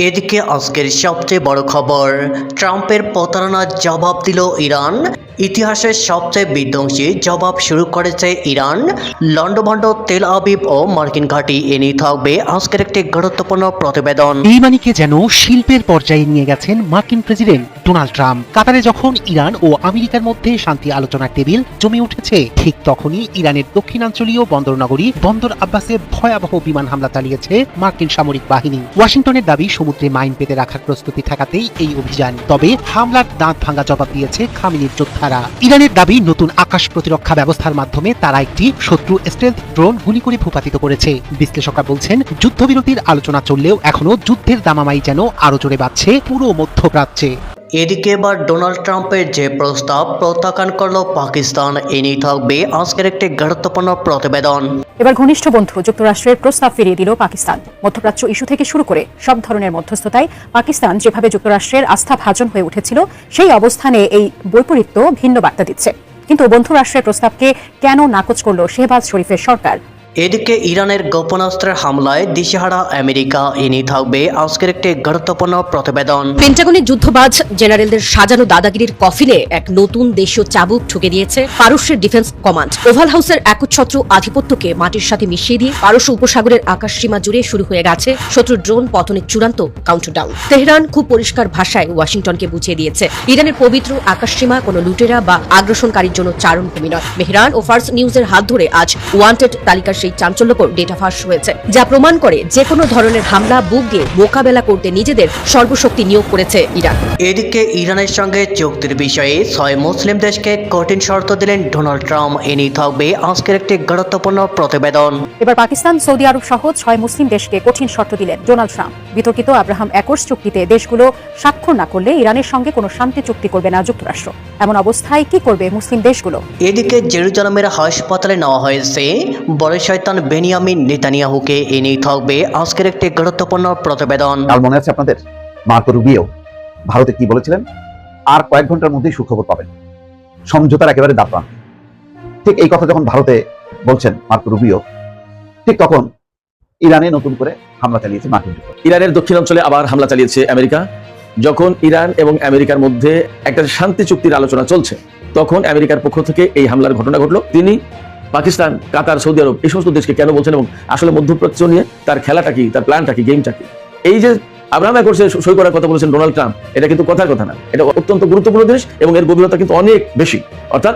এদিকে আজকের সবচেয়ে বড় খবর, ট্রাম্পের প্রতারণার জবাব দিল ইরান। ইতিহাসের সবচেয়ে বিধ্বংসী জবাব শুরু করেছে ইরান। লন্ডভন্ড তেল আবিব ও মার্কিন ঘাঁটি এ নিয়ে থাকবে আজকের একটি গুরুত্বপূর্ণ প্রতিবেদন। বেইমানিকে যেন শিল্পের পর্যায়ে নিয়ে গেছেন মার্কিন প্রেসিডেন্ট ডোনাল্ড ট্রাম্প। কাতারে যখন ইরান ও আমেরিকার মধ্যে শান্তি আলোচনার টেবিল জমে উঠেছে, ঠিক তখনই ইরানের দক্ষিণাঞ্চলীয় বন্দরনগরী বন্দর আব্বাসে ভয়াবহ বিমান হামলা চালিয়েছে মার্কিন সামরিক বাহিনী। ওয়াশিংটনের দাবি সমুদ্রে মাইন পেতে রাখার প্রস্তুতি ঠেকাতেই এই অভিযান। তবে হামলার দাঁত ভাঙা জবাব দিয়েছে খামেনির যোদ্ধারা। ইরানের দাবি নতুন আকাশ প্রতিরক্ষা ব্যবস্থার মাধ্যমে তারা একটি শত্রু স্টেলথ ড্রোন গুলি করে ভূপাতিত করেছে। বিশ্লেষকরা বলছেন, যুদ্ধবিরতির আলোচনা চললেও এখনো যুদ্ধের দামামাই যেন আরো জোরে বাড়ছে পুরো মধ্যপ্রাচ্যে। এদিকে এবার ডোনাল্ড ট্রাম্পের যে প্রস্তাব প্রত্যাখ্যান করল পাকিস্তান, এ নিয়ে থাকবে আজকের একটি গুরুত্বপূর্ণ প্রতিবেদন। এবার ঘনিষ্ঠ বন্ধু যুক্তরাষ্ট্রের প্রস্তাব ফিরিয়ে দিল পাকিস্তান। মধ্যপ্রাচ্য ইস্যু থেকে শুরু করে সব ধরনের মধ্যস্থতায় পাকিস্তান যেভাবে যুক্তরাষ্ট্রের আস্থাভাজন হয়ে উঠেছিল, সেই অবস্থানে এই বৈপরীত্য ভিন্ন বার্তা দিচ্ছে। কিন্তু বন্ধু রাষ্ট্রের প্রস্তাবকে কেন নাকচ করল শেহবাজ শরীফের সরকার? এদিকে ইরানের গোপনাস্ত্রের হামলায় দিশেহারা আমেরিকা, এ নিয়ে থাকবে আজকের একটি গুরুত্বপূর্ণ প্রতিবেদন। পেন্টাগনের যুদ্ধবাজ জেনারেলদের সাজানো দাদাগিরির কফিনে এক নতুন দেশীয় চাবুক ঠুকে দিয়েছে পারস্যের ডিফেন্স কমান্ড। ওভাল হাউসের একচ্ছত্র আধিপত্যকে মাটির সাথে মিশিয়ে দিয়ে পারস্য উপসাগরের আকাশ সীমা জুড়ে শুরু হয়ে গেছে শত্রুর ড্রোন পতনের চূড়ান্ত কাউন্টডাউন। তেহরান খুব পরিষ্কার ভাষায় ওয়াশিংটনকে বুঝিয়ে দিয়েছে, ইরানের পবিত্র আকাশ সীমা কোনো লুটেরা বা আগ্রাসনকারীর জন্য চারণভূমি নয়। মেহরান ও ফার্স নিউজের হাত ধরে আজ ওয়ান্টেড তালিকার সেই চাঞ্চল্যকর ডেটা ফাঁস হয়েছে, যা প্রমাণ করে যে কোনো ধরনের হামলা বুক দিয়ে মোকাবেলা করতে নিজেদের সর্বশক্তি নিয়োগ করেছে ইরান। এদিকে ইরানের সঙ্গে চুক্তির বিষয়ে 6 মুসলিম দেশকে কঠিন শর্ত দিলেন ডোনাল্ড ট্রাম্প, এ নিয়ে থাকবে আজকের একটি গুরুত্বপূর্ণ প্রতিবেদন। এবার পাকিস্তান, সৌদি আরব সহ 6 মুসলিম দেশকে কঠিন শর্ত দিলেন ডোনাল্ড ট্রাম্প। বিতর্কিত আব্রাহাম অ্যাকর্ডস চুক্তিতে দেশগুলো স্বাক্ষর না করলে ইরানের সঙ্গে কোনো শান্তি চুক্তি করবে না যুক্তরাষ্ট্র। এমন অবস্থায় কি করবে মুসলিম দেশগুলো? এদিকে জেরুজালেমের হাসপাতালে নেওয়া হয়েছে বড় শয়তান বেনিয়ামিন নেতানিয়াহুকে, এ নিয়ে থাকবে আজকের একটি গুরুত্বপূর্ণ প্রতিবেদন। কাল মনে আছে আপনাদের, মার্কো রুবিও ভারতে কি বলেছিলেন? আর কয়েক ঘন্টার মধ্যেই সুখবর পাবেন, সমঝোতার একেবারে দাপান। ঠিক এই কথা যখন ভারতে বলছেন মার্কো রুবিও, ঠিক তখন ইরানে নতুন করে হামলা চালিয়েছে মার্কিন যুক্তরাষ্ট্র। ইরানের দক্ষিণাঞ্চলে আবার হামলা চালিয়েছে আমেরিকা। যখন ইরান এবং আমেরিকার মধ্যে একটা শান্তি চুক্তির আলোচনা চলছে, তখন আমেরিকার পক্ষ থেকে এই হামলার ঘটনা ঘটলো। তিনি পাকিস্তান, কাতার, সৌদি আরব এই সমস্ত দেশকে কেন বলছেন এবং আসলে মধ্যপ্রাচ্য নিয়ে তার খেলাটা কি, তার প্ল্যানটা কি, গেমটা কি? এই যে আব্রাহাম অ্যাকর্ডসে সই করার কথা বলেছেন ডোনাল্ড ট্রাম্প, এটা কিন্তু কথার কথা না, এটা অত্যন্ত গুরুত্বপূর্ণ জিনিস এবং এর গভীরতা কিন্তু অনেক বেশি। অর্থাৎ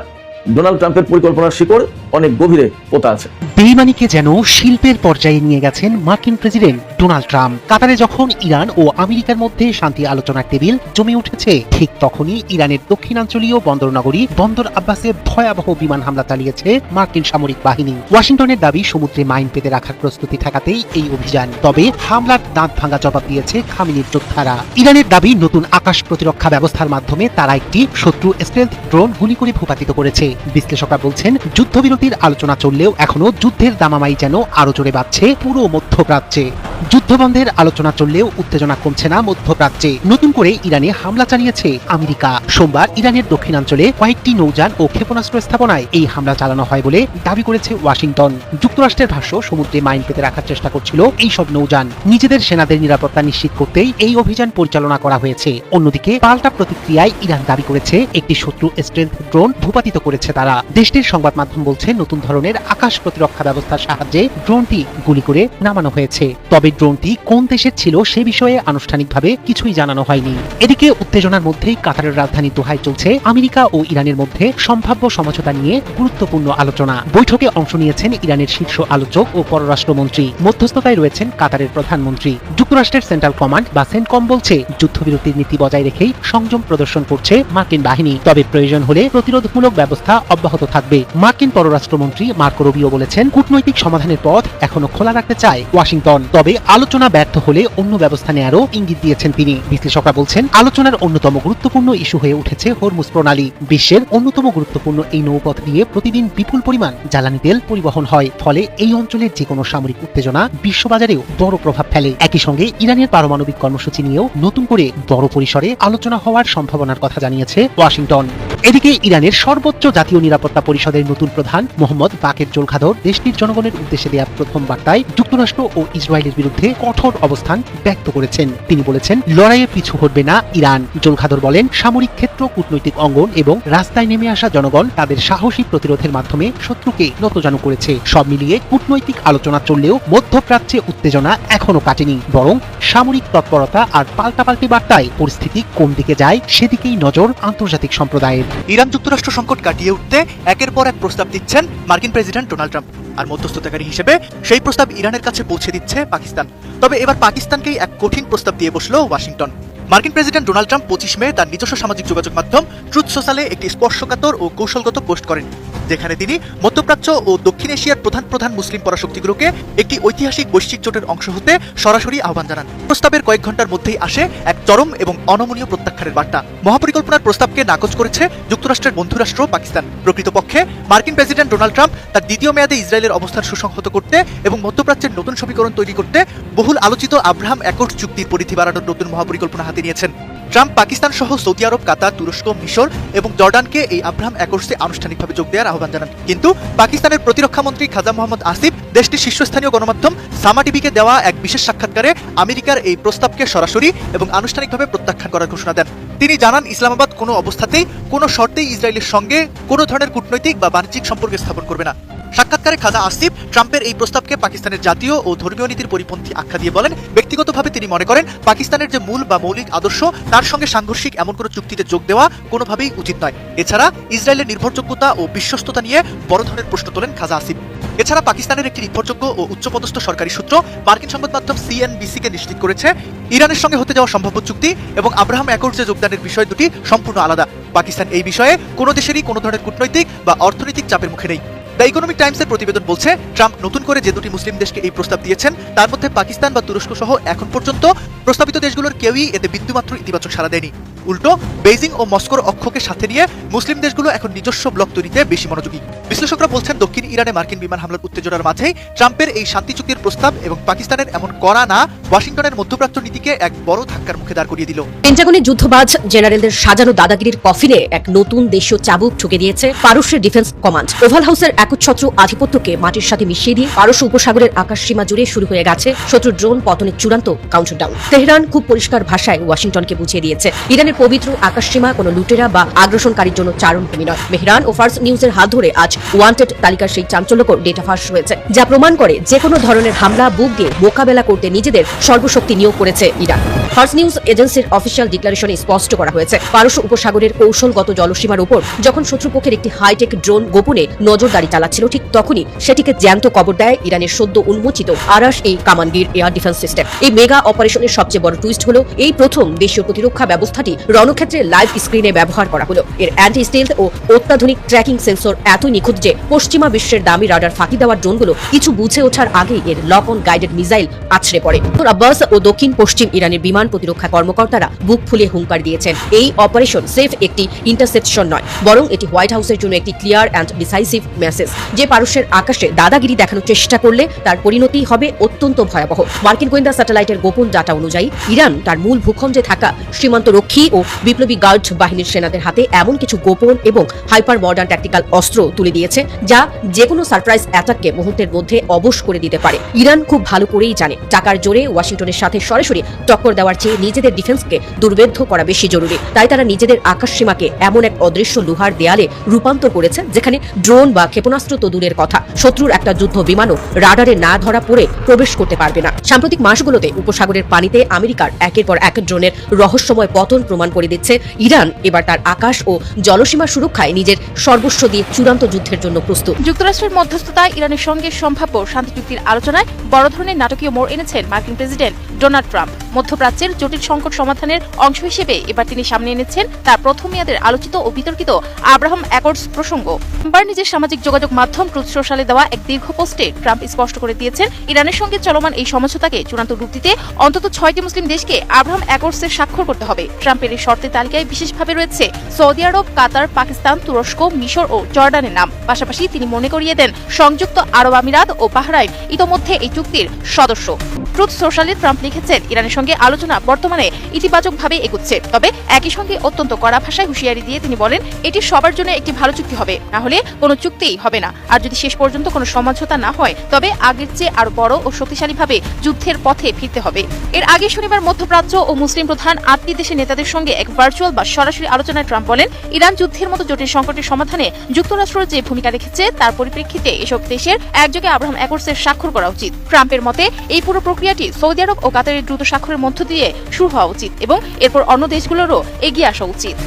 ডোনাল্ড ট্রাম্পের পরিকল্পনার শিকড় অনেক গভীরে পোতা আছে। বেইমানিকে যেন শিল্পের পর্যায়ে নিয়ে গেছেন মার্কিন প্রেসিডেন্ট ডোনাল্ড ট্রাম্প। কাতারে যখন ইরান ও আমেরিকার মধ্যে শান্তি আলোচনার টেবিল জমে উঠেছে, ঠিক তখনই ইরানের দক্ষিণাঞ্চলীয় বন্দরনগরী বন্দর আব্বাসে ভয়াবহ বিমান হামলা চালিয়েছে মার্কিন সামরিক বাহিনী। ওয়াশিংটনের দাবি সমুদ্রে মাইন পেতে রাখার প্রস্তুতি ঠেকাতেই এই অভিযান। তবে হামলার দাঁত ভাঙা জবাব দিয়েছে খামেনির যোদ্ধারা। ইরানের দাবি নতুন আকাশ প্রতিরক্ষা ব্যবস্থার মাধ্যমে তারা একটি শত্রু স্টেলথ ড্রোন গুলি করে ভূপাতিত করেছে। বিশ্লেষকরা বলছেন, যুদ্ধবিরতির আলোচনা চললেও এখনো যুদ্ধের দামামাই যেন আরো জোরে বাড়ছে পুরো মধ্যপ্রাচ্যে। যুদ্ধবন্ধের আলোচনা চললেও উত্তেজনা কমছে না মধ্যপ্রাচ্যে। নতুন করে ইরানে হামলা চালিয়েছে আমেরিকা। সোমবার ইরানের দক্ষিণাঞ্চলে কয়েকটি নৌযান ও ক্ষেপণাস্ত্র স্থাপনায় এই হামলা চালানো হয় বলে দাবি করেছে ওয়াশিংটন। যুক্তরাষ্ট্রের ভাষ্য, সমুদ্রে মাইন পেতে রাখার চেষ্টা করছিল এইসব নৌযান। নিজেদের সেনাদের নিরাপত্তা নিশ্চিত করতেই এই অভিযান পরিচালনা করা হয়েছে। অন্যদিকে পাল্টা প্রতিক্রিয়ায় ইরান দাবি করেছে একটি শত্রু স্টেলথ ড্রোন ভূপাতিত করেছে তারা। দেশটির সংবাদ মাধ্যম বলছে, নতুন ধরনের আকাশ প্রতিরক্ষা ব্যবস্থার সাহায্যে ড্রোনটি গুলি করে নামানো হয়েছে। তবে ড্রোনটি কোন দেশের ছিল সে বিষয়ে আনুষ্ঠানিকভাবে কিছুই জানানো হয়নি। এদিকে উত্তেজনার মধ্যেই কাতারের রাজধানী দোহায় চলছে আমেরিকা ও ইরানের মধ্যে সম্ভাব্য সমঝোতা নিয়ে গুরুত্বপূর্ণ আলোচনা। বৈঠকে অংশ নিয়েছেন ইরানের শীর্ষ আলোচক ও পররাষ্ট্রমন্ত্রী। মধ্যস্থতায় রয়েছেন কাতারের প্রধানমন্ত্রী। যুক্তরাষ্ট্রের সেন্ট্রাল কমান্ড বা সেন্টকম বলছে, যুদ্ধবিরতির নীতি বজায় রেখেই সংযম প্রদর্শন করছে মার্কিন বাহিনী, তবে প্রয়োজন হলে প্রতিরোধমূলক ব্যবস্থা অব্যাহত থাকবে। মার্কিন পররাষ্ট্রমন্ত্রী মার্কো রুবিও বলেছেন, কূটনৈতিক সমাধানের পথ এখনো খোলা রাখতে চায় ওয়াশিংটন, তবে আলোচনা ব্যর্থ হলে অন্য ব্যবস্থা নেয়ারও ইঙ্গিত দিয়েছেন তিনি। বিশ্লেষকরা বলছেন, আলোচনার অন্যতম গুরুত্বপূর্ণ ইস্যু হয়ে উঠেছে হরমুজ প্রণালী। বিশ্বের অন্যতম গুরুত্বপূর্ণ এই নৌপথ দিয়ে প্রতিদিন বিপুল পরিমাণ জ্বালানি তেল পরিবহন হয়, ফলে এই অঞ্চলের যে কোনো সামরিক উত্তেজনা বিশ্ববাজারেও বড় প্রভাব ফেলে। একই সঙ্গে ইরানের পারমাণবিক কর্মসূচি নিয়েও নতুন করে বড় পরিসরে আলোচনা হওয়ার সম্ভাবনার কথা জানিয়েছে ওয়াশিংটন। এদিকে ইরানের সর্বোচ্চ জাতীয় নিরাপত্তা পরিষদের নতুন প্রধান মোহাম্মদ বাকের জোলখাদর দেশটির জনগণের উদ্দেশ্যে দেওয়া প্রথম বার্তায় যুক্তরাষ্ট্র ও ইসরায়েলের বিরুদ্ধে কঠোর অবস্থান ব্যক্ত করেছেন। তিনি বলেছেন, লড়াইয়ে পিছু হটবে না ইরান। জোলখাদর বলেন, সামরিক ক্ষেত্র, কূটনৈতিক অঙ্গন এবং রাস্তায় নেমে আসা জনগণ তাদের সাহসী প্রতিরোধের মাধ্যমে শত্রুকে নতজানু করেছে। সব মিলিয়ে কূটনৈতিক আলোচনা চললেও মধ্যপ্রাচ্যে উত্তেজনা এখনো কাটেনি, বরং সামরিক তৎপরতা আর পাল্টাপাল্টি বার্তায় পরিস্থিতি কোন দিকে যায় সেদিকেই নজর আন্তর্জাতিক সম্প্রদায়ের। ইরান যুক্তরাষ্ট্র সংকট কাটিয়ে উঠতে একের পর এক প্রস্তাব দিচ্ছেন মার্কিন প্রেসিডেন্ট ডোনাল্ড ট্রাম্প, আর মধ্যস্থতাকারী হিসেবে সেই প্রস্তাব ইরানের কাছে পৌঁছে দিচ্ছে পাকিস্তান। তবে এবার পাকিস্তানকেই এক কঠিন প্রস্তাব দিয়ে বসল ওয়াশিংটন। মার্কিন প্রেসিডেন্ট ডোনাল্ড ট্রাম্প 25 মে তার নিজস্ব সামাজিক যোগাযোগ মাধ্যম ট্রুথ সোশ্যালে একটি স্পর্শকাতর ও কৌশলগত পোস্ট করেন, যেখানে তিনি মধ্যপ্রাচ্য ও দক্ষিণ এশিয়ার প্রধান প্রধান মুসলিম পরাশক্তিগুলোকে একটি ঐতিহাসিক বৈশ্বিক জোটের অংশ হতে সরাসরি আহ্বান জানান। প্রস্তাবের কয়েক ঘন্টার মধ্যেই আসে এক চরম এবং অনমনীয় প্রত্যাখ্যানের বার্তা। মহাপরিকল্পনার প্রস্তাবকে নাকচ করেছে যুক্তরাষ্ট্রের বন্ধুরাষ্ট্র পাকিস্তান। প্রকৃতপক্ষে মার্কিন প্রেসিডেন্ট ডোনাল্ড ট্রাম্প তার দ্বিতীয় মেয়াদে ইসরায়েলের অবস্থান সুসংহত করতে এবং মধ্যপ্রাচ্যের নতুন সমীকরণ তৈরি করতে বহুল আলোচিত আব্রাহাম অ্যাকর্ড চুক্তির পরিধি বাড়ানোর নতুন মহাপরিকল্পনা হাতে নিয়েছেন। ট্রাম্প পাকিস্তান সহ সৌদি আরব, কাতার, তুরস্ক, মিশর এবং জর্ডানকে এই আব্রাহাম অ্যাকর্ডসে আনুষ্ঠানিকভাবে যোগ দেওয়ার আহ্বান জানান। কিন্তু পাকিস্তানের প্রতিরক্ষা মন্ত্রী খাজা মোহাম্মদ আসিফ দেশটির শীর্ষস্থানীয় গণমাধ্যম সামা টিভিকে দেওয়া এক বিশেষ সাক্ষাৎকারে আমেরিকার এই প্রস্তাবকে সরাসরি এবং আনুষ্ঠানিকভাবে প্রত্যাখ্যান করার ঘোষণা দেন। তিনি জানান, ইসলামাবাদ কোনো অবস্থাতেই কোনো শর্তেই ইসরায়েলের সঙ্গে কোনো ধরনের কূটনৈতিক বা বাণিজ্যিক সম্পর্ক স্থাপন করবে না। সাক্ষাৎকারে খাজা আসিফ ট্রাম্পের এই প্রস্তাবকে পাকিস্তানের জাতীয় ও ধর্মীয় নীতির পরিপন্থী আখ্যা দিয়ে বলেন, ব্যক্তিগতভাবে তিনি মনে করেন পাকিস্তানের যে মূল বা মৌলিক আদর্শ তার সঙ্গে সাংঘর্ষিক এমন কোনো চুক্তিতে যোগ দেওয়া কোনোভাবেই উচিত নয়। এছাড়া ইসরায়েলের নির্ভরযোগ্যতা ও বিশ্বস্ততা নিয়ে বড় ধরনের প্রশ্ন তোলেন খাজা আসিফ। এছাড়া পাকিস্তানের একটি নির্ভরযোগ্য ও উচ্চপদস্থ সরকারি সূত্র মার্কিন সংবাদ মাধ্যম সিএনবিসিকে নিশ্চিত করেছে, ইরানের সঙ্গে হতে যাওয়া সম্ভাব্য চুক্তি এবং আব্রাহাম অ্যাকর্ডসে যোগদানের বিষয় দুটি সম্পূর্ণ আলাদা। পাকিস্তান এই বিষয়ে কোনো দেশেরই কোনো ধরনের কূটনৈতিক বা অর্থনৈতিক চাপের মুখে নেই। দ্য ইকোনমিক টাইমসের প্রতিবেদন বলছে, ট্রাম্প নতুন করে যে দুটি মুসলিম দেশকে এই প্রস্তাব দিয়েছেন তার মধ্যে পাকিস্তান বা তুরস্ক সহ এখন পর্যন্ত প্রস্তাবিত দেশগুলোর কেউই এতে বিন্দুমাত্র ইতিবাচক সাড়া দেয়নি। উল্টো বেইজিং ও মস্কোর অক্ষকে সাথে নিয়ে মুসলিম দেশগুলো এখন নিজস্ব ব্লক তৈরিতে বেশি মনোযোগী। বিশ্লেষকরা বলছেন, দক্ষিণ ইরানে মার্কিন বিমান হামলার উত্তেজনার মাঝেই ট্রাম্পের এই শান্তি চুক্তির প্রস্তাব এবং পাকিস্তানের এমন করা না ওয়াশিংটনের মধ্যপ্রাচ্য নীতিকে এক বড় ধাক্কার মুখে দাঁড় করিয়ে দিল। পেন্টাগনের যুদ্ধবাজ জেনারেলদের সাজানো দাদাগিরির কফিনে এক নতুন দেশীয় চাবুক ঠুকে দিয়েছে পারস্যের ডিফেন্স কমান্ড। ওভাল হাউসের একচ্ছত্র আধিপত্যকে মাটির সাথে মিশিয়ে দিয়ে পারস্য উপসাগরের আকাশসীমা জুড়ে শুরু হয়ে গেছে শত্রুর ড্রোন পতনের চূড়ান্ত কাউন্টডাউন। তেহরান খুব পরিষ্কার ভাষায় ওয়াশিংটনকে বুঝিয়ে দিয়েছে, ইরানের পবিত্র আকাশসীমা কোনো লুটেরা বা আগ্রাসনকারীর জন্য চারণভূমি নয়। মেহরান ও ফার্স নিউজের হাত ধরে আজ ওয়ান্টেড তালিকার সেই চাঞ্চল্যকর ডেটা ফাঁস হয়েছে, যা প্রমাণ করে যে কোনো ধরনের হামলা বুক দিয়ে মোকাবেলা করতে নিজেদের সর্বশক্তি নিয়োগ করেছে ইরান। ফার্স নিউজ এজেন্সির অফিসিয়াল ডিক্লারেশনে স্পষ্ট করা হয়েছে, পারস্য উপসাগরের কৌশলগত জলসীমার উপর যখন শত্রুপক্ষের একটি হাইটেক ড্রোন গোপনে নজরদারি চালাচ্ছিল, ঠিক তখনই সেটিকে জ্যান্ত কবর দেয় ইরানের সদ্য উন্মোচিত আরাশ এই কামানগির এয়ার ডিফেন্স সিস্টেম। এই মেগা অপারেশনের সবচেয়ে বড় টুইস্ট হলো, এই প্রথম দেশীয় প্রতিরক্ষা ব্যবস্থাটি রণক্ষেত্রে লাইভ স্ক্রিনে ব্যবহার করা হলো। এর অ্যান্টি স্টেলথ ও অত্যাধুনিক ট্র্যাকিং সেন্সর এতই নিখুঁত যে পশ্চিমা বিশ্বের দামি রাডার ফাঁকি দেওয়ার ড্রোনগুলো কিছু বুঝে ওঠার আগেই এর লক অন গাইডেড মিসাইল আছড়ে পড়ে। আব্বাস ও দক্ষিণ পশ্চিম ইরানের বিমান প্রতিরক্ষা কর্মকর্তারা বুক ফুলিয়ে হুঙ্কার দিয়েছেন, এই অপারেশন সেফ একটি ইন্টারসেপশন নয়, বরং এটি হোয়াইট হাউসের জন্য একটি ক্লিয়ার অ্যান্ড ডিসাইসিভ মেসেজ যে পারস্যের আকাশে দাদাগিরি দেখানোর চেষ্টা করলে তার পরিণতি হবে অত্যন্ত ভয়াবহ। মার্কিন গোয়েন্দা স্যাটেলাইটের গোপন ডাটা অনুযায়ী ইরান তার মূল ভূখণ্ডে থাকা সীমান্ত রক্ষী ও বিপ্লবী গার্ড বাহিনীর সেনাদের হাতে এমন কিছু গোপন এবং হাইপার মডার্ন ট্যাকটিক্যাল অস্ত্র তুলে দিয়েছে যা যেকোনো সারপ্রাইজ অ্যাটাককে মুহূর্তের মধ্যে অবশ করে দিতে পারে। ইরান খুব ভালো করেই জানে, টাকার জোরে ওয়াশিংটনের সাথে সরাসরি টক্কর দেওয়ার চেয়ে নিজেদের ডিফেন্সকে দুর্ভেদ্য করা বেশি জরুরি। তাই তারা নিজেদের আকাশসীমাকে এমন এক অদৃশ্য লোহার দেয়ালে রূপান্তর করেছে যেখানে ড্রোন বা ক্ষেপণাস্ত্র তো দূরের কথা, শত্রুর একটা যুদ্ধ বিমানও রাডারে না ধরা পড়ে প্রবেশ করতে পারবে না। সাম্প্রতিক মাসগুলোতে উপসাগরের পানিতে আমেরিকার একের পর এক ড্রোনের রহস্যময় পতন প্রমাণ করে দিচ্ছে ইরান এবার তার আকাশ ও জলসীমা সুরক্ষায় নিজের সর্বস্ব দিয়ে চূড়ান্ত যুদ্ধের জন্য প্রস্তুত। যুক্তরাষ্ট্রের মধ্যস্থতায় ইরানের সঙ্গে সম্ভাব্য শান্তি চুক্তির আলোচনায় বড় ধরনের নাটকীয় মোড় এনেছেন মার্কিন প্রেসিডেন্ট ডোনাল্ড ট্রাম্প। মধ্যপ্রাচ্যের জটিল সংকট সমাধানের অংশ হিসেবে এবার তিনি সামনে এনেছেন তার প্রথম মেয়াদের আলোচিত ও বিতর্কিত আব্রাহাম অ্যাকর্ডস প্রসঙ্গ। সোমবার নিজের সামাজিক যোগাযোগ মাধ্যম ট্রুথ সোশ্যালে দেওয়া এক দীর্ঘ পোস্টে ট্রাম্প স্পষ্ট করে দিয়েছেন, ইরানের সঙ্গে চলমান এই সমঝোতাকে চূড়ান্ত রূপ দিতে অন্তত 6টি মুসলিম দেশকে আব্রাহাম অ্যাকর্ডসের স্বাক্ষর করতে হবে। ট্রাম্পের এই শর্তের তালিকায় বিশেষভাবে রয়েছে সৌদি আরব, কাতার, পাকিস্তান, তুরস্ক, মিশর ও জর্ডানের নাম। পাশাপাশি তিনি মনে করিয়ে দেন সংযুক্ত আরব আমিরাত ও বাহরাইন ইতোমধ্যে এই চুক্তির সদস্য। ট্রুথ সোশ্যালে ট্রাম্প লিখেছেন, ইরানের সঙ্গে আলোচনা বর্তমানে ইতিবাচকভাবে এগুচ্ছে। তবে একই সঙ্গে অত্যন্ত কড়া ভাষায় হুঁশিয়ারি দিয়ে তিনি বলেন, এটি সবার জন্য একটি ভালো চুক্তি হবে, না হলে কোনো চুক্তিই হবে না। আর যদি শেষ পর্যন্ত কোনো সমঝোতা না হয়, তবে আগের চেয়ে আরো বড় ও শক্তিশালীভাবে যুদ্ধের পথে ফিরতে হবে। এর আগে শনিবার মধ্যপ্রাচ্য ও মুসলিম প্রধান 8টি দেশের নেতাদের সঙ্গে এক ভার্চুয়াল বা সরাসরি আলোচনায় ট্রাম্প বলেন, ইরান যুদ্ধের মতো জটিল সংকটের সমাধানে যুক্তরাষ্ট্র যে ভূমিকা রেখেছে তার পরিপ্রেক্ষিতে এসব দেশের একযোগে আব্রাহাম অ্যাকর্ডসের স্বাক্ষর করা উচিত। ট্রাম্পের মতে এই পুরো প্রক্রিয়াটি সৌদি আরব ও কাতারের দ্রুত স্বাক্ষরের মধ্য দিয়ে শুরু হওয়া উচিত এবং এরপর অন্য দেশগুলোরও এগিয়ে আসা উচিত।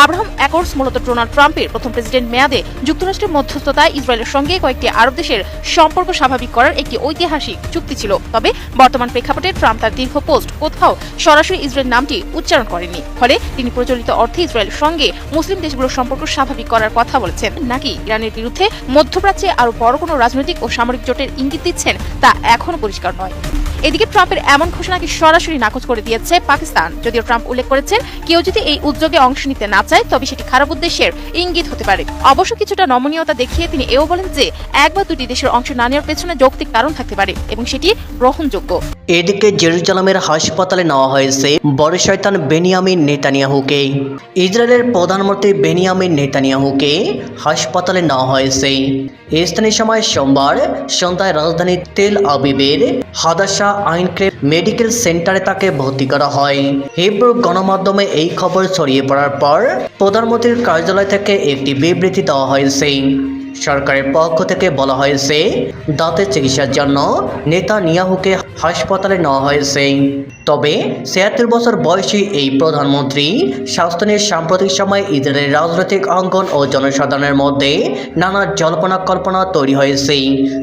আব্রাহাম অ্যাকর্ডস মূলত ডোনাল্ড ট্রাম্পের প্রথম প্রেসিডেন্ট মেয়াদে যুক্তরাষ্ট্রের মধ্যস্থতায় ইসরায়েলের সঙ্গে কয়েকটি আরব দেশের সম্পর্ক স্বাভাবিক করার একটি ঐতিহাসিক চুক্তি ছিল। তবে বর্তমান প্রেক্ষাপটে ট্রাম্প তার দীর্ঘ পোস্ট কোথাও সরাসরি ইসরায়েল নামটি উচ্চারণ করেননি। ফলে তিনি প্রচলিত অর্থে ইসরায়েলের সঙ্গে মুসলিম দেশগুলোর সম্পর্ক স্বাভাবিক করার কথা বলেছেন, নাকি ইরানের বিরুদ্ধে মধ্যপ্রাচ্যে আরো বড় কোনো রাজনৈতিক ও সামরিক জোটের ইঙ্গিত দিচ্ছেন তা এখনো পরিষ্কার নয়। এদিকে ট্রাম্পের এমন ঘোষণাকে সরাসরি নাকচ করে দিয়েছে পাকিস্তান। যদিও ট্রাম্প উল্লেখ করেছেন, কেউ যদি এই উদ্যোগে অংশ নিতে না চায় তবে সেটি খারাপ উদ্দেশ্যের ইঙ্গিত হতে পারে। অবশ্য কিছুটা নমনীয়তা দেখিয়ে তিনি এও বলেন যে এক বা দুটি দেশের অংশ না নেওয়ার পেছনে যৌক্তিক কারণ থাকতে পারে এবং সেটি গ্রহণযোগ্য। এদিকে জেরুজালেমের হাসপাতালে নেওয়া হয়েছে বড় শয়তান বেনিয়ামিন নেতানিয়াহুকে। ইসরায়েলের প্রধানমন্ত্রী বেনিয়ামিন নেতানিয়াহুকে হাসপাতালে নেওয়া হয়েছে। স্থানীয় সময় সোমবার সন্ধ্যায় রাজধানী তেল আবিবের হাদাসা আইনক্রেভ মেডিকেল সেন্টারে তাকে ভর্তি করা হয়। হিব্রু গণমাধ্যমে এই খবর ছড়িয়ে পড়ার পর প্রধানমন্ত্রীর কার্যালয় থেকে একটি বিবৃতি দেওয়া হয়েছে। সরকারের পক্ষ থেকে বলা হয়েছে, দাঁতের চিকিৎসার জন্য নেতানিয়াহুকে হাসপাতালে নেওয়া হয়েছে। তবে ৭৬ বছর বয়সী এই প্রধানমন্ত্রী স্বাস্থ্য নিয়ে সাম্প্রতিক সময়ে ইসরায়েলের রাজনৈতিক অঙ্গন ও জনসাধারণের মধ্যে নানা জল্পনা কল্পনা তৈরি হয়েছে।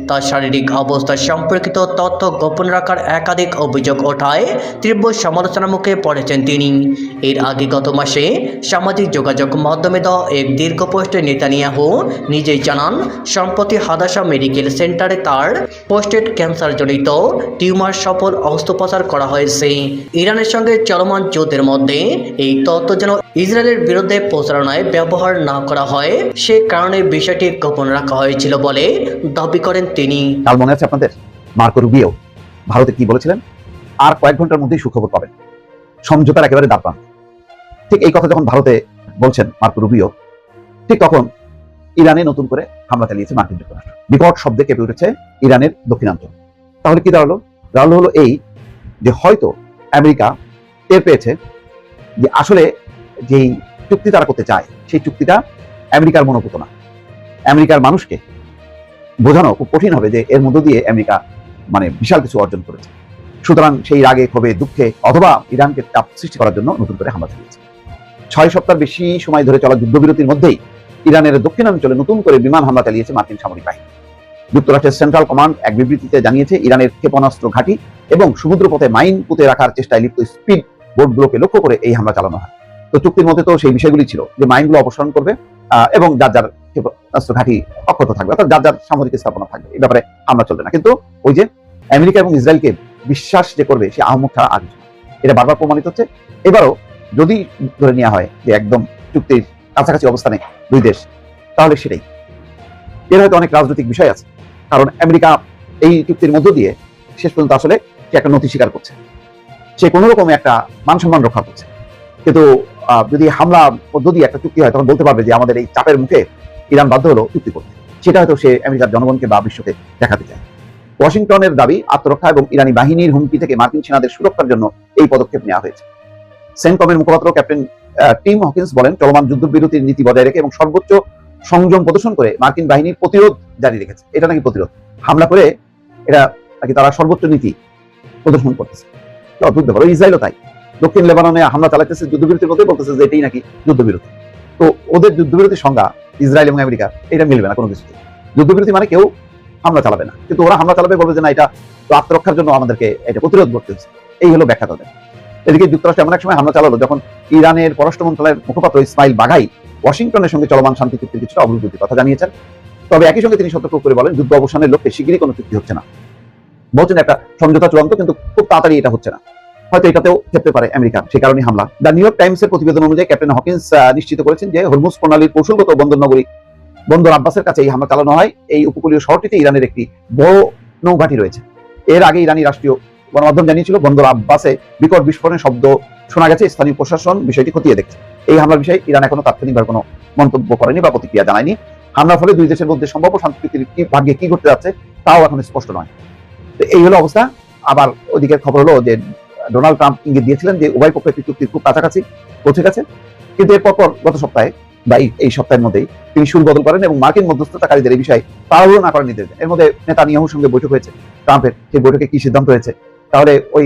তার শারীরিক অবস্থা সম্পর্কিত তথ্য গোপন রাখার একাধিক অভিযোগ ওঠায় তীব্র সমালোচনার মুখে পড়েছেন তিনি। এর আগে গত মাসে সামাজিক যোগাযোগ মাধ্যমে দেওয়া এক দীর্ঘ পোস্টে নেতানিয়াহু নিজেই জানান, সম্প্রতি হাদাসা মেডিকেল সেন্টারে তার প্রোস্টেট ক্যান্সারজনিত টিউমার সফল অস্ত্রোপচার করা হয়েছে। ইরানের সঙ্গে চলমান যুদ্ধের মধ্যে এই তথ্য যেন ইসরায়েলের বিরুদ্ধে প্রচারণায় ব্যবহার না করা হয় সে কারণে বিষয়টি গোপন রাখা হয়েছিল বলে দাবি করেন তিনি। কাল মনে আছে আপনাদের, মার্কো রুবিও ভারতে কি বলেছিলেন? আর কয়েক ঘন্টার মধ্যেই সুখবর পাবেন, সমঝোতার একেবারে দাঁড় প্রান্তে। ঠিক এই কথা যখন ভারতে বলছেন মার্কো রুবিও, ঠিক তখন ইরানে নতুন করে হামলা চালিয়েছে মার্কিন যুক্তরাষ্ট্র। বিকট শব্দে কেঁপে উঠেছে ইরানের দক্ষিণাঞ্চল। তাহলে কি দাঁড়ালো? হলো এই যে হয়তো আমেরিকা টের পেয়েছে যে আসলে যেই চুক্তি তারা করতে চায় সেই চুক্তিটা আমেরিকার মনোভূত না। আমেরিকার মানুষকে বোঝানো খুব কঠিন হবে যে এর মধ্য দিয়ে আমেরিকা বিশাল কিছু অর্জন করেছে। সুতরাং সেই রাগে, ক্ষোভে, দুঃখে অথবা ইরানকে চাপ সৃষ্টি করার জন্য নতুন করে হামলা চালিয়েছে। 6 সপ্তাহ বেশি সময় ধরে চলা যুদ্ধবিরতির মধ্যেই ইরানের দক্ষিণাঞ্চলে নতুন করে বিমান হামলা চালিয়েছে মার্কিন সামরিক বাহিনী। যুক্তরাষ্ট্রের সেন্ট্রাল কমান্ড এক বিবৃতিতে জানিয়েছে, ইরানের ক্ষেপণাস্ত্র ঘাঁটি এবং সমুদ্রপথে মাইন পুঁতে রাখার চেষ্টায় লিপ্ত স্পিড বোটগুলোকে লক্ষ্য করে এই হামলা চালানো হয়। তো চুক্তির মধ্যে তো সেই বিষয়গুলি ছিল যে মাইনগুলো অপসারণ করবে এবং যার যার ক্ষেপণাস্ত্র ঘাঁটি অক্ষত থাকবে, অর্থাৎ যার যার সামরিক স্থাপনা থাকবে, এই ব্যাপারে হামলা চলবে না। কিন্তু ওই যে আমেরিকা এবং ইসরায়েলকে বিশ্বাস যে করবে সে আহ্মক ছাড়া আর কিছু না, এটা বারবার প্রমাণিত হচ্ছে। এবারও যদি ধরে নেওয়া হয় যে একদম চুক্তির কাছাকাছি অবস্থানে দুই দেশ, তাহলে সেটাই। এর হয়তো অনেক রাজনৈতিক বিষয় আছে, কারণ আমেরিকা এই চুক্তির মধ্য দিয়ে শেষ পর্যন্ত আসলে সে একটা নথি স্বীকার করছে, সে কোনো রকম একটা মান সম্মান রক্ষা করছে। কিন্তু যদি হামলা মধ্য দিয়ে একটা চুক্তি হয় তখন বলতে পারবে যে আমাদের এই চাপের মুখে ইরান বাধ্য হলো চুক্তি করতে। সেটা হয়তো সে আমেরিকার জনগণকে বা বিশ্বকে দেখাতে চায়। ওয়াশিংটনের দাবি, আত্মরক্ষা এবং ইরানি বাহিনীর হুমকি থেকে মার্কিন সেনাদের সুরক্ষার জন্য এই পদক্ষেপ নেওয়া হয়েছে। সেন্টকমের মুখপাত্র ক্যাপ্টেন টিম হকিন্স বলেন, চলমান যুদ্ধবিরতির নীতি বজায় রেখে এবং সর্বোচ্চ সংযম প্রদর্শন করে মার্কিন বাহিনী প্রতিরোধ জারি রেখেছে। এটা নাকি প্রতিরোধ, হামলা করে এটা নাকি তারা সর্বোচ্চ নীতি প্রদর্শন করতেছে। অদ্ভুত ব্যাপার। ইসরায়েলও তাই, দক্ষিণ লেবাননে হামলা চালাইতেছে যুদ্ধবিরতির মধ্যে, বলতেছে যে এটাই নাকি যুদ্ধবিরতি। তো ওদের যুদ্ধবিরতির সংজ্ঞা ইসরায়েল এবং আমেরিকা এটা মিলবে না কোনো কিছুতে। যুদ্ধবিরতি মানে কেউ হামলা চালাবে না, কিন্তু ওরা হামলা চালাবে, বলবে যে না এটা আত্মরক্ষার জন্য আমাদেরকে এটা প্রতিরোধ করতে হচ্ছে। এই হলো ব্যাখ্যা তাদের। এদিকে যুক্তরাষ্ট্র এমন এক সময় হামলা চালালো যখন ইরানের পররাষ্ট্র মন্ত্রণালয়ের মুখপাত্র ইসমাইল বাঘাই ওয়াশিংটনের সঙ্গে চলমান শান্তি চুক্তির কিছুটা অগ্রগতির কথা জানিয়েছেন। তবে একই সঙ্গে তিনি সতর্ক করে বলেন, যুদ্ধ অবসানের লক্ষ্যে শিগগিরই কোনো চুক্তি হচ্ছে না। বলছেন একটা সমঝোতা চূড়ান্ত, কিন্তু খুব তাড়াতাড়ি এটা হচ্ছে না, হয়তো এটাতেও ক্ষেপতে পারে আমেরিকা, সেই কারণে হামলা। দ্য নিউ ইয়র্ক টাইমসের প্রতিবেদন অনুযায়ী ক্যাপ্টেন হকিন্স নিশ্চিত করেছেন যে হরমুজ প্রণালীর কৌশলগত বন্দর নগরী বন্দর আব্বাসের কাছে এই হামলা চালানো হয়। এই উপকূলীয় শহরটিতে ইরানের একটি বড় নৌঘাঁটি রয়েছে। এর আগে ইরানি রাষ্ট্রীয় গণমাধ্যম জানিয়েছিল বন্দর আব্বাসে বিকট বিস্ফোরণের শব্দ শোনা গেছে, স্থানীয় প্রশাসন বিষয়টি খতিয়ে দেখছে। এই হামলার বিষয়ে ইরান এখনো তাৎক্ষণিকভাবে কোনো মন্তব্য করেনি বা প্রতিক্রিয়া জানায়নি। হামলার ফলে দুই দেশের মধ্যে সম্ভাব্য শান্তি চুক্তির কি ভাগ্যে কি ঘটতে যাচ্ছে তাও এখন স্পষ্ট নয়। তো এই হলো অবস্থা। আবার ওদিকে খবর হলো যে ডোনাল্ড ট্রাম্প ইঙ্গিত দিয়েছিলেন যে উভয় পক্ষ একটি চুক্তির খুব কাছাকাছি পৌঁছে গেছে, কিন্তু এরপর গত সপ্তাহে বা এই সপ্তাহের মধ্যেই তিনি সুর বদল করেন এবং মার্কিন মধ্যস্থতাকারীদের এই বিষয়ে তাড়াহুড়ো না করার নির্দেশ দেন। এর মধ্যে নেতানিয়াহুর সঙ্গে বৈঠক হয়েছে ট্রাম্পের, সেই বৈঠকে কি সিদ্ধান্ত হয়েছে, তাহলে ওই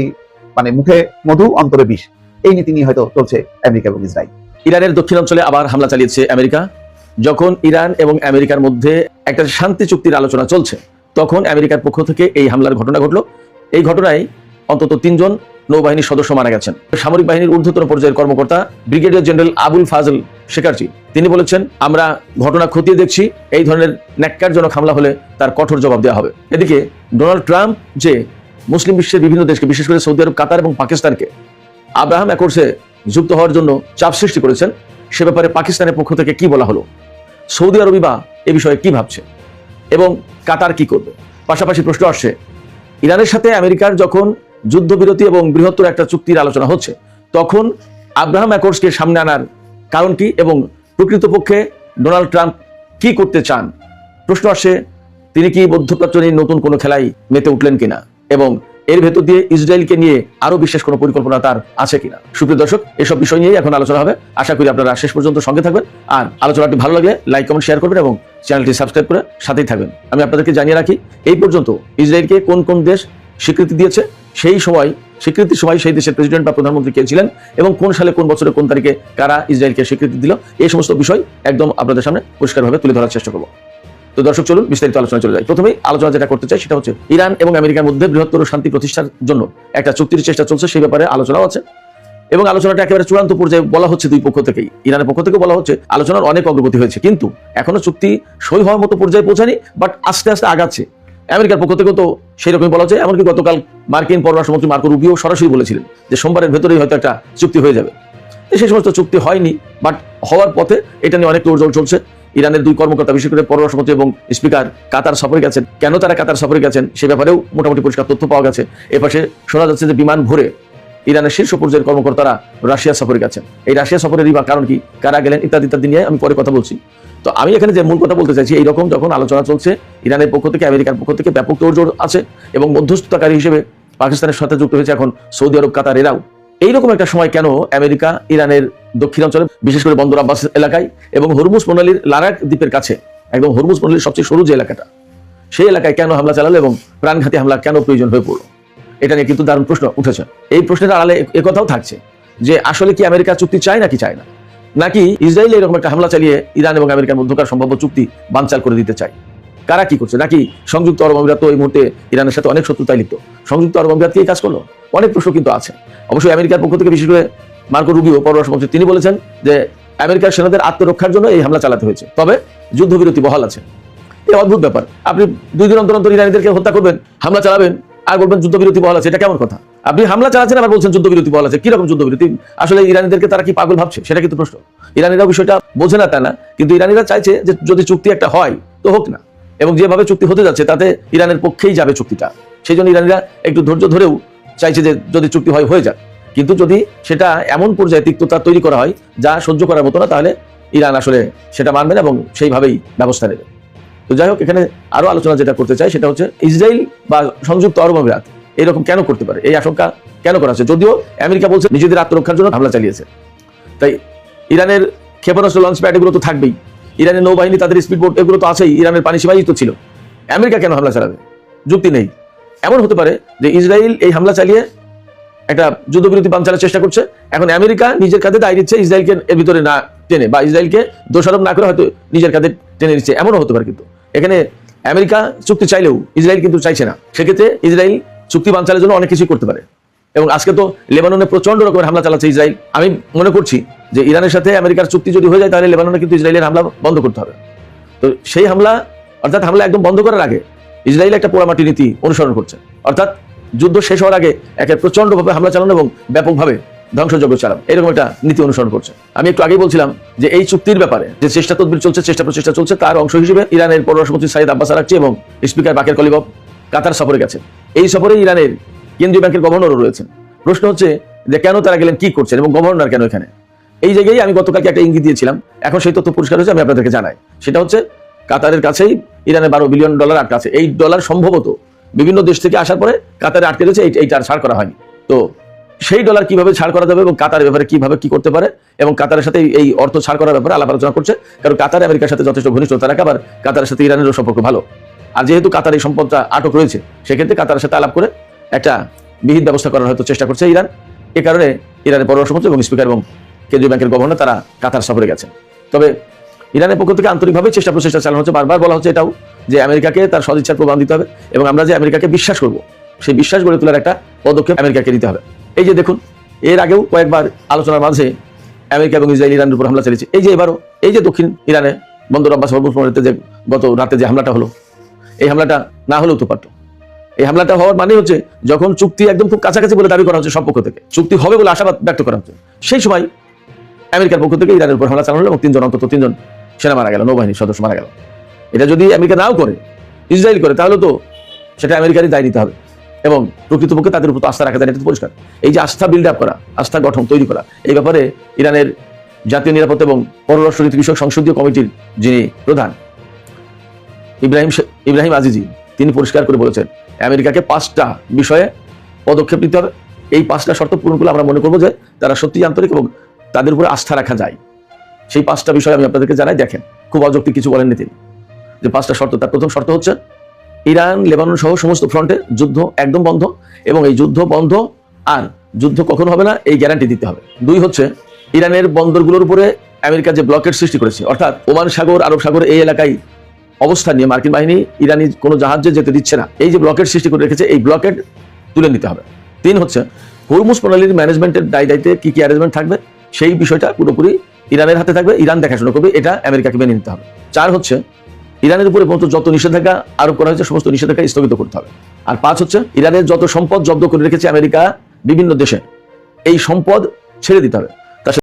মানে মুখে মধু অন্তরে বিষ, এই নীতি নিয়ে হয়তো চলছে আমেরিকা এবং ইসরায়েল। ইরানের দক্ষিণাঞ্চলে আবার হামলা চালিয়েছে আমেরিকা। যখন ইরান এবং আমেরিকার মধ্যে একটা শান্তি চুক্তির আলোচনা চলছে, তখন আমেরিকার পক্ষ থেকে এই হামলার ঘটনা ঘটলো। এই ঘটনায় অন্তত 3 জন নৌবাহিনীর সদস্য মারা গেছেন। সামরিক বাহিনীর ঊর্ধ্বতন পর্যায়ের কর্মকর্তা ব্রিগেডিয়ার জেনারেল আবুল ফাজল শেখারজি তিনি বলেছেন, আমরা ঘটনা খতিয়ে দেখছি, এই ধরনের ন্যাক্কারজনক হামলা হলে তার কঠোর জবাব দেওয়া হবে। এদিকে ডোনাল্ড ট্রাম্প যে মুসলিম বিশ্বের বিভিন্ন দেশকে, বিশেষ করে সৌদি আরব, কাতার এবং পাকিস্তানকে আব্রাহাম অ্যাকর্ডসে যুক্ত হওয়ার জন্য চাপ সৃষ্টি করেছেন, সে ব্যাপারে পাকিস্তানের পক্ষ থেকে কি বলা হলো, সৌদি আরবই বা এ বিষয়ে কি ভাবছে এবং কাতার কি করবে। পাশাপাশি প্রশ্ন আসছে, ইরানের সাথে আমেরিকার যখন যুদ্ধবিরতি এবং বৃহত্তর একটা চুক্তির আলোচনা হচ্ছে, তখন আব্রাহাম অ্যাকর্ডসকে সামনে আনার কারণ কি এবং প্রকৃতপক্ষে ডোনাল্ড ট্রাম্প কি করতে চান। প্রশ্ন আসছে, তিনি কি মধ্যপ্রাচ্য নিয়ে নতুন কোনো খেলায় মেতে উঠলেন কিনা এবং এর ভেতর দিয়ে ইসরায়েলকে নিয়ে আরো বিশেষ কোনো পরিকল্পনা তার আছে কিনা। সুপ্রিয় দর্শক, এসব বিষয় নিয়ে এখন আলোচনা হবে। আশা করি আপনারা শেষ পর্যন্ত সঙ্গে থাকবেন। আর আলোচনাটি ভালো লাগলে লাইক, কমেন্ট, শেয়ার করবেন এবং চ্যানেলটি সাবস্ক্রাইব করে সাথেই থাকবেন। আমি আপনাদেরকে জানিয়ে রাখি, এই পর্যন্ত ইসরায়েলকে কোন কোন দেশ স্বীকৃতি দিয়েছে, সেই সময় স্বীকৃতির সময় সেই দেশের প্রেসিডেন্ট বা প্রধানমন্ত্রী কে ছিলেন এবং কোন সালে, কোন বছরে, কোন তারিখে কারা ইসরায়েলকে স্বীকৃতি দিল, এই সমস্ত বিষয় একদম আপনাদের সামনে পরিষ্কারভাবে তুলে ধরার চেষ্টা করব। তো দর্শক, চলুন বিস্তারিত আলোচনা চলে যায়। প্রথমেই আলোচনা যেটা করতে চাই সেটা হচ্ছে, ইরান এবং আমেরিকার মধ্যে বৃহত্তর শান্তি প্রতিষ্ঠার জন্য একটা চুক্তির চেষ্টা চলছে, সেই ব্যাপারে আলোচনাও আছে এবং আলোচনাটা একেবারে চূড়ান্ত পর্যায়ে বলা হচ্ছে দুই পক্ষ থেকেই। ইরানের পক্ষ থেকে বলা হচ্ছে আলোচনার অনেক অগ্রগতি হয়েছে, কিন্তু এখনো চুক্তি সই হওয়ার মতো পর্যায়ে পৌঁছায়নি, বাট আস্তে আস্তে আগাচ্ছে। আমেরিকার পক্ষ থেকেও তো সেই রকমই বলা হচ্ছে। এমনকি গতকাল মার্কিন পররাষ্ট্রমন্ত্রী মার্কো রুবিও সরাসরি বলেছিলেন যে সোমবারের ভেতরেই হয়তো একটা চুক্তি হয়ে যাবে। সেই সমস্ত চুক্তি হয়নি, বাট হওয়ার পথে এটা নিয়ে অনেক তোড়জোড় চলছে। ইরানের দুই কর্মকর্তা, বিশেষ করে পররাষ্ট্রমন্ত্রী এবং স্পিকার, কাতার সফরে গেছেন। কেন তারা কাতার সফরে গেছেন সে ব্যাপারেও মোটামুটি পরিষ্কার তথ্য পাওয়া গেছে। এপাশে শোনা যাচ্ছে যে বিমান ভরে ইরানের শীর্ষ পর্যায়ের কর্মকর্তারা রাশিয়া সফরে গেছেন। এই রাশিয়া সফরেরই বা কারণ কি, কারা গেলেন, ইত্যাদি ইত্যাদি নিয়ে আমি পরে কথা বলছি। তো আমি এখানে যে মূল কথা বলতে চাইছি, এইরকম যখন আলোচনা চলছে, ইরানের পক্ষ থেকে আমেরিকার পক্ষ থেকে ব্যাপক তোড়জোড় আছে এবং মধ্যস্থতাকারী হিসেবে পাকিস্তানের সাথে যুক্ত হয়েছে এখন সৌদি আরব, কাতার, এরাও। এইরকম একটা সময় কেন আমেরিকা ইরানের দক্ষিণাঞ্চলে, বিশেষ করে বন্দর আব্বাস এলাকায় এবং হরমুজ প্রণালীর লারাক দ্বীপের কাছে, একদম হরমুজ প্রণালীর সবচেয়ে সরু যে এলাকাটা, সেই এলাকায় কেন হামলা চালালো এবং প্রাণঘাতী হামলা কেন প্রয়োজন হয়ে পড়লো, এটা নিয়ে কিন্তু দারুণ প্রশ্ন উঠেছে। এই প্রশ্নের আড়ালে একথাও থাকছে যে আসলে কি আমেরিকা চুক্তি চায় নাকি চায় না, নাকি ইসরায়েল এরকম একটা হামলা চালিয়ে ইরান এবং আমেরিকার মধ্যকার সম্ভাব্য চুক্তি বানচাল করে দিতে চায়। কারা কি করছে, নাকি সংযুক্ত আরব আমিরাত তো এই মুহূর্তে ইরানের সাথে অনেক শত্রুতায় লিপ্ত, সংযুক্ত আরব আমিরাত কি এই কাজ করলো, অনেক প্রশ্ন কিন্তু আছে। অবশ্যই আমেরিকার পক্ষ থেকে বিশেষ করে মার্কো রুবিও পররাষ্ট্রমন্ত্রী তিনি বলেছেন যে আমেরিকার সেনাদের আত্মরক্ষার জন্য এই হামলা চালাতে হয়েছে, তবে যুদ্ধবিরতি বহাল আছে। এই অদ্ভুত ব্যাপার, আপনি 2 দিন অন্তর অন্তর ইরানিদেরকে হত্যা করবেন, হামলা চালাবেন আর বলবেন যুদ্ধবিরতি বহাল আছে, এটা কেমন কথা? আপনি হামলা চালাচ্ছেন আবার বলছেন যুদ্ধবিরতি বহাল আছে, কিরকম যুদ্ধবিরতি? আসলে ইরানিদেরকে তারা কি পাগল ভাবছে, সেটা কিন্তু প্রশ্ন। ইরানিরাও বিষয়টা বোঝে না তা না, কিন্তু ইরানিরা চাইছে যে যদি চুক্তি একটা হয় তো হোক না, এবং যেভাবে চুক্তি হতে যাচ্ছে তাতে ইরানের পক্ষেই যাবে চুক্তিটা। সেই জন্য ইরানিরা একটু ধৈর্য ধরেও চাইছে যে যদি চুক্তি হয় হয়ে যাক, কিন্তু যদি সেটা এমন পর্যায়ে তিক্ততা তৈরি করা হয় যা সহ্য করার মতো না, তাহলে ইরান আসলে সেটা মানবে না এবং সেইভাবেই ব্যবস্থা নেবে। তো যাই হোক, এখানে আরো আলোচনা যেটা করতে চাই সেটা হচ্ছে, ইসরায়েল বা সংযুক্ত আরব আমিরাত এরকম কেন করতে পারে, এই আশঙ্কা কেন করা হচ্ছে? যদিও আমেরিকা বলছে নিজেদের আত্মরক্ষার জন্য হামলা চালিয়েছে, তাই ইরানের ক্ষেপণাস্ত্র লঞ্চ প্যাড এগুলো তো থাকবেই, ইরানের নৌবাহিনী তাদের স্পিডবোট এগুলো তো আছেই, ইরানের পানি সীমাই তো ছিল। আমেরিকা কেন হামলা চালাবে? যুক্তি নেই। এমন হতে পারে যে ইসরায়েল এই হামলা চালিয়ে একটা যুদ্ধবিরতি বানচালের চেষ্টা করছে, এখন আমেরিকা নিজের কাঁধে দায় দিচ্ছে ইসরায়েলকে এর ভিতরে না টেনে, বা ইসরায়েলকে দোষারোপ না করে হয়তো নিজের কাঁধে টেনে নিচ্ছে, এমনও হতে পারে। কিন্তু এখানে আমেরিকা চুক্তি চাইলেও ইসরায়েল কিন্তু চাইছে না, সেক্ষেত্রে ইসরায়েল চুক্তি বানচালের জন্য অনেক কিছুই করতে পারে। এবং আজকে তো লেবাননে প্রচন্ড রকমের হামলা চালাচ্ছে ইসরায়েল। আমি মনে করছি যে ইরানের সাথে আমেরিকার চুক্তি যদি হয়ে যায় তাহলে লেবাননে কিন্তু ইসরায়েলের হামলা বন্ধ করতে হবে। তো সেই হামলা, অর্থাৎ হামলা একদম বন্ধ করার আগে ইসরায়েল একটা পোড়ামাটি নীতি অনুসরণ করছে, অর্থাৎ যুদ্ধ শেষ হওয়ার আগে একের প্রচন্ডভাবে হামলা চালানো এবং ব্যাপকভাবে ধ্বংসযজ্ঞ চালানো, এরকম একটা নীতি অনুসরণ করছে। আমি একটু আগেই বলছিলাম যে এই চুক্তির ব্যাপারে যে চেষ্টা তদবির চলছে, চেষ্টা প্রচেষ্টা চলছে, তার অংশ হিসেবে ইরানের পররাষ্ট্রমন্ত্রী সাইদ আব্বাস আরাকচি এবং স্পিকার বাকের কলিবফ কাতার সফরে গেছে। এই সফরে ইরানের কেন্দ্রীয় ব্যাংকের গভর্নরও রয়েছেন। প্রশ্ন হচ্ছে যে কেন তারা গেলেন, কি করছেন এবং গভর্নর কেন এখানে? এই জায়গায় আমি গতকালকে একটা ইঙ্গিত দিয়েছিলাম, এখন সেই তথ্য পরিষ্কার হয়েছে, আমি আপনাদেরকে জানাই। সেটা হচ্ছে কাতারের কাছেই ইরানের $12 বিলিয়ন আটকে আছে। এই ডলার সম্ভবত বিভিন্ন দেশ থেকে আসার পরে কাতারে আটকে রয়েছে, এইটা আর ছাড় করা হয়নি। তো সেই ডলার কিভাবে ছাড় করা যাবে এবং কাতারের ব্যাপারে কিভাবে কি করতে পারে এবং কাতারের সাথে এই অর্থ ছাড় করার ব্যাপারে আলাপ আলোচনা করছে। কারণ কাতার আমেরিকার সাথে যথেষ্ট ঘনিষ্ঠতা রাখে, আবার কাতারের সাথে ইরানেরও সম্পর্ক ভালো। আর যেহেতু কাতার এই সম্পদটা আটক রয়েছে, সেক্ষেত্রে কাতারের সাথে আলাপ করে একটা বিহিত ব্যবস্থা করার হয়তো চেষ্টা করছে ইরান। এ কারণে ইরানের পররাষ্ট্রমন্ত্রী এবং স্পিকার এবং কেন্দ্রীয় ব্যাংকের গভর্নর তারা কাতার সফরে গেছেন। তবে ইরানের পক্ষ থেকে আন্তরিকভাবে প্রচেষ্টা চালানো হচ্ছে। বারবার বলা হচ্ছে এটাও যে আমেরিকাকে তার সদিচ্ছার প্রমাণ দিতে হবে এবং আমরা যে আমেরিকাকে বিশ্বাস করব, সেই বিশ্বাস গড়ে তোলার একটা পদক্ষেপ আমেরিকাকে নিতে হবে। এই যে দেখুন, এর আগেও কয়েকবার আলোচনার মাঝে আমেরিকা এবং ইসরায়েল ইরানের উপর হামলা চালিয়েছে। এই যে এবারও এই যে দক্ষিণ ইরানে বন্দর আব্বাস হরমুজে যে গত রাতে যে হামলাটা হলো, এই হামলাটা না হলেও তো পারত। এই হামলাটা হওয়ার মানে হচ্ছে যখন চুক্তি একদম খুব কাছাকাছি বলে দাবি করা হচ্ছে সব পক্ষ থেকে, চুক্তি হবে বলে আশাবাদ ব্যক্ত করা হচ্ছে, সেই সময় আমেরিকার পক্ষ থেকে ইরানের উপর হামলা চালানো হলো এবং অন্তত তিনজন সেনা মারা গেল, নৌবাহিনীর সদস্য মারা গেল। এটা যদি আমেরিকা নাও করে, ইসরায়েল করে, তাহলে তো সেটা আমেরিকারই দায় নিতে হবে এবং প্রকৃতপক্ষে তাদের উপর আস্থা রাখা যায়, এটা তো পরিষ্কার। এই যে আস্থা বিল্ড আপ করা, আস্থা গঠন তৈরি করা, এই ব্যাপারে ইরানের জাতীয় নিরাপত্তা এবং পররাষ্ট্র নীতি বিষয়ক সংসদীয় কমিটির যিনি প্রধান ইব্রাহিম আজিজি, তিনি পরিষ্কার করে বলেছেন আমেরিকাকে 5টা বিষয়ে পদক্ষেপ নিতে হবে। এই 5টা শর্ত পূরণ করলে আমরা মনে করবো যে তারা সত্যি আন্তরিক এবং তাদের উপরে আস্থা রাখা যায়। সেই 5টা বিষয় আমি আপনাদেরকে জানাই, দেখেন, খুব অযৌক্তিক কিছু বলেননি তিনি। যে 5টা শর্ত, তার প্রথম শর্ত হচ্ছে ইরান লেবানন সহ সমস্ত ফ্রন্টে যুদ্ধ একদম বন্ধ এবং এই যুদ্ধ বন্ধ আর যুদ্ধ কখনো হবে না, এই গ্যারান্টি দিতে হবে। 2 হচ্ছে ইরানের বন্দরগুলোর উপরে আমেরিকা যে ব্লকেট সৃষ্টি করেছে, অর্থাৎ ওমান সাগর, আরব সাগর, এই এলাকায় অবস্থান নিয়ে মার্কিন বাহিনী ইরানি কোনো জাহাজে যেতে দিচ্ছে না, এই যে ব্লকেট সৃষ্টি করে রেখেছে, এই ব্লকেট তুলে নিতে হবে। 3 হচ্ছে হরমুজ প্রণালীর ম্যানেজমেন্টের দায়িত্বে কি কি অ্যারেঞ্জমেন্ট থাকবে, সেই বিষয়টা পুরোপুরি ইরানের হাতে থাকবে, ইরান দেখাশোনা করবে, এটা আমেরিকাকে মেনে নিতে হবে। 4 হচ্ছে ইরানের উপরে যত নিষেধাজ্ঞা আরোপ করা হয়েছে সমস্ত নিষেধাজ্ঞা স্থগিত করতে হবে। আর 5 হচ্ছে ইরানের যত সম্পদ জব্দ করে রেখেছে আমেরিকা বিভিন্ন দেশে, এই সম্পদ ছেড়ে দিতে হবে।